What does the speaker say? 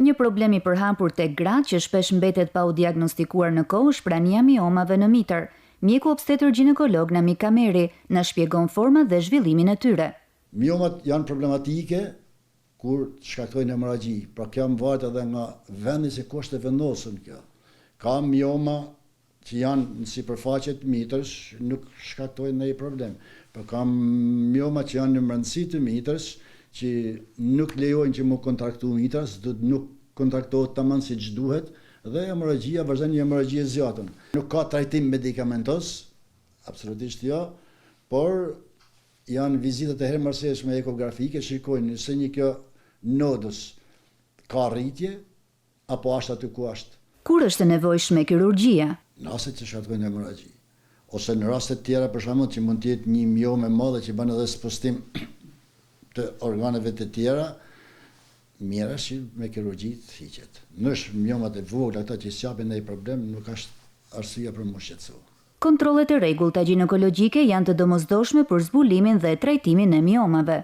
Një problem i përhapur tek gratë që shpesh mbetet pa u diagnostikuar në kohë është prania miomave në mitër. Mjeku obstetër ginekolog Namik Kameri na shpjegon format dhe zhvillimin e tyre. Miomat janë problematike kur shkaktojnë hemorragji. Pra kjo varet edhe nga vendi se ku është e vendosur kjo. Ka mioma që janë në sipërfaqe të mitërsh, nuk shkaktojnë ndonjë problem. Por ka mioma që janë në brendësi të mitërsh, që nuk lejojnë që mu kontraktu mitras, nuk kontraktohet tamam siç duhet, dhe hemorragjia vazhdon një hemorragji e zgjatën. Nuk ka trajtim medikamentos, absolutisht jo, por janë vizitat e hermërseshme ekografike, shikojnë nëse një kjo nodës ka rritje, apo është aty ku është. Kur është e nevojshme kirurgjia? Në rastet që shkaktojnë hemorragji, ose në rastet tjera për shembull që mund të jetë një miom e madhe që bën edhe spostim të organeve të tjera, mirë është me kirurgji të hiqet. Nësh miomat e vogla ata që s'japin ndonjë problem, nuk është arsye për mos shqetësu. Kontrollet e rregullta ginekologjike janë të domosdoshme për zbulimin dhe trajtimin e miomave.